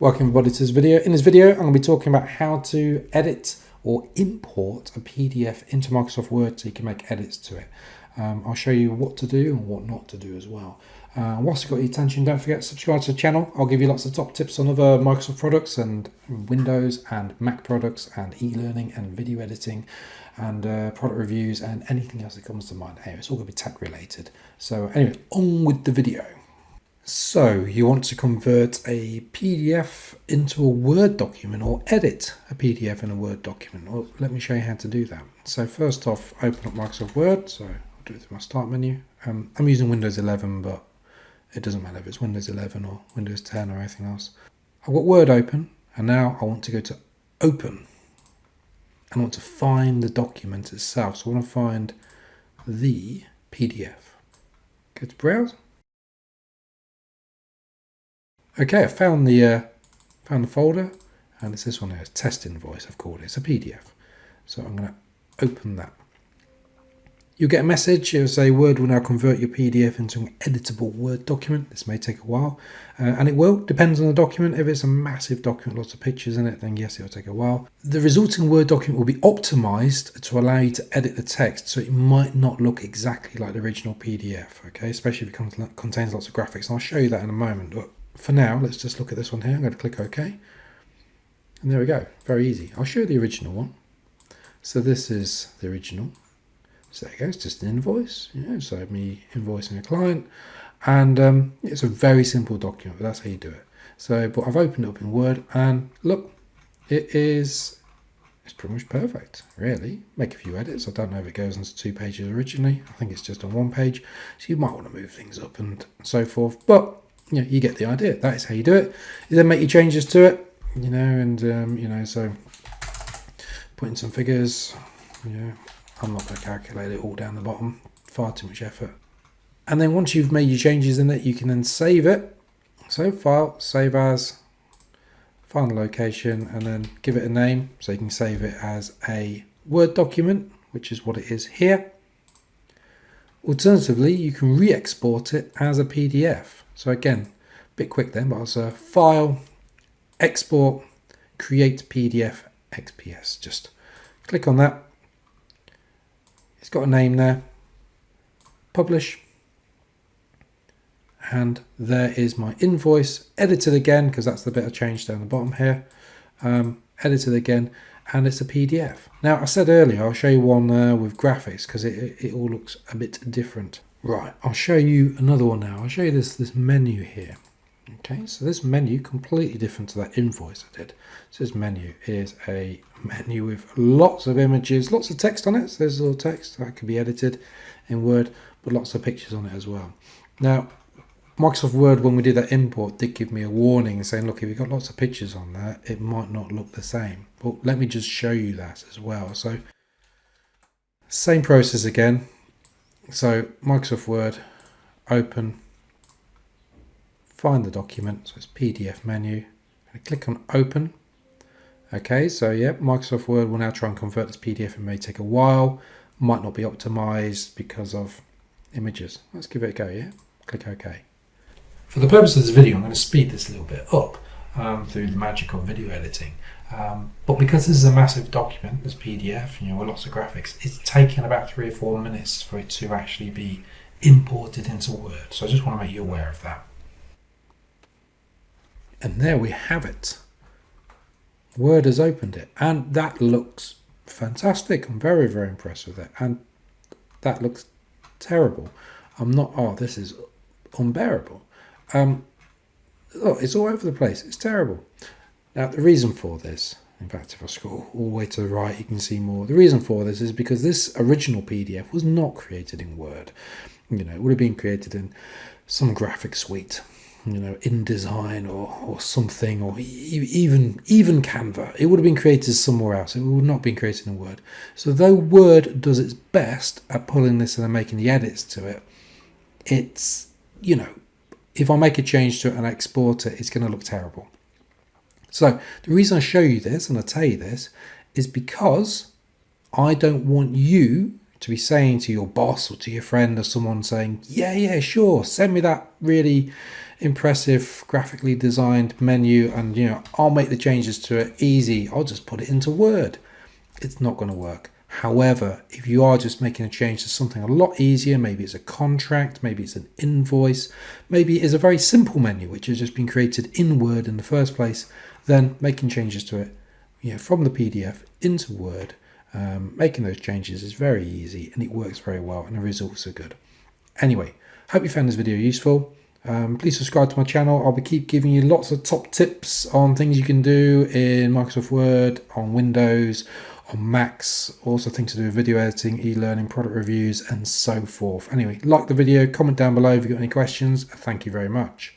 Welcome everybody to this video. In this video, I'm going to be talking about how to edit or import a PDF into Microsoft Word so you can make edits to it. I'll show you what to do and what not to do as well. Whilst I've got your attention, don't forget to subscribe to the channel. I'll give you lots of top tips on other Microsoft products and Windows and Mac products and e-learning and video editing and product reviews and anything else that comes to mind. Anyway, it's all going to be tech related. So anyway, on with the video. So you want to convert a PDF into a Word document or edit a PDF in a Word document. Well, let me show you how to do that. So first off, open up Microsoft Word. So I'll do it through my start menu. I'm using Windows 11, but it doesn't matter if it's Windows 11 or Windows 10 or anything else. I've got Word open, and now I want to go to Open. I want to find the document itself. So I want to find the PDF. Go to Browse. Okay, I found the folder, and it's this one here, test invoice. I've called it. It's a PDF. So I'm going to open that. You'll get a message. It'll say Word will now convert your PDF into an editable Word document. This may take a while, and it will. Depends on the document. If it's a massive document, lots of pictures in it, then yes, it'll take a while. The resulting Word document will be optimized to allow you to edit the text, so it might not look exactly like the original PDF. Okay, especially if it contains lots of graphics. And I'll show you that in a moment. But for now, let's just look at this one here. I'm going to click OK. And there we go. Very easy. I'll show you the original one. So this is the original. So there you go. It's just an invoice. Yeah, so me invoicing a client. And it's a very simple document, but that's how you do it. So, but I've opened it up in Word, and look, it's pretty much perfect, really. Make a few edits. I don't know if it goes into 2 pages originally. I think it's just on 1 page. So you might want to move things up and so forth. But you know, you get the idea. That is how you do it. You then make your changes to it, you know, and so put in some figures. I'm not going to calculate it all down the bottom. Far too much effort. And then once you've made your changes in it, you can then save it. So File, Save As, find the location, and then give it a name. So you can save it as a Word document, which is what it is here. Alternatively, you can re-export it as a PDF. So again, a bit quick then, but it's File, Export, Create PDF, XPS. Just click on that. It's got a name there. Publish. And there is my invoice. Edited again, because that's the bit I changed down the bottom here. Edited again, and it's a PDF. Now, I said earlier, I'll show you one with graphics, because it all looks a bit different. Right, I'll show you another one now. I'll show you this menu here. Okay, so this menu, completely different to that invoice I did. So this menu is a menu with lots of images, lots of text on it. So there's a little text that can be edited in Word, but lots of pictures on it as well. Now, Microsoft Word, when we did that import, did give me a warning saying, look, if you've got lots of pictures on there, it might not look the same. But let me just show you that as well. So, same process again. So Microsoft Word, open, find the document, so it's PDF menu, and click on open. Okay, so yeah, Microsoft Word will now try and convert this PDF. It may take a while, might not be optimized because of images. Let's give it a go, yeah? Click OK. For the purpose of this video, I'm going to speed this a little bit up through the magic of video editing. But because this is a massive document, this PDF, with lots of graphics, it's taken about 3 or 4 minutes for it to actually be imported into Word. So I just want to make you aware of that. And there we have it. Word has opened it, and that looks fantastic. I'm very, very impressed with it. And that looks terrible. This is unbearable. Look, it's all over the place. It's terrible. Now, the reason for this, in fact, if I scroll all the way to the right, you can see more. The reason for this is because this original PDF was not created in Word. It would have been created in some graphic suite, InDesign or something, or even Canva. It would have been created somewhere else. It would not have been created in Word. So though Word does its best at pulling this and then making the edits to it, it's, if I make a change to it and I export it, it's going to look terrible. So the reason I show you this and I tell you this is because I don't want you to be saying to your boss or to your friend or someone saying, yeah, sure, send me that really impressive graphically designed menu and, I'll make the changes to it easy. I'll just put it into Word. It's not going to work. However, if you are just making a change to something a lot easier, maybe it's a contract, maybe it's an invoice, maybe it's a very simple menu which has just been created in Word in the first place, then making changes to it, from the PDF into Word, making those changes is very easy and it works very well and the results are good. Anyway, hope you found this video useful. Please subscribe to my channel. I'll keep giving you lots of top tips on things you can do in Microsoft Word, on Windows, on Macs, also things to do with video editing, e-learning, product reviews, and so forth. Anyway, like the video, comment down below if you've got any questions. Thank you very much.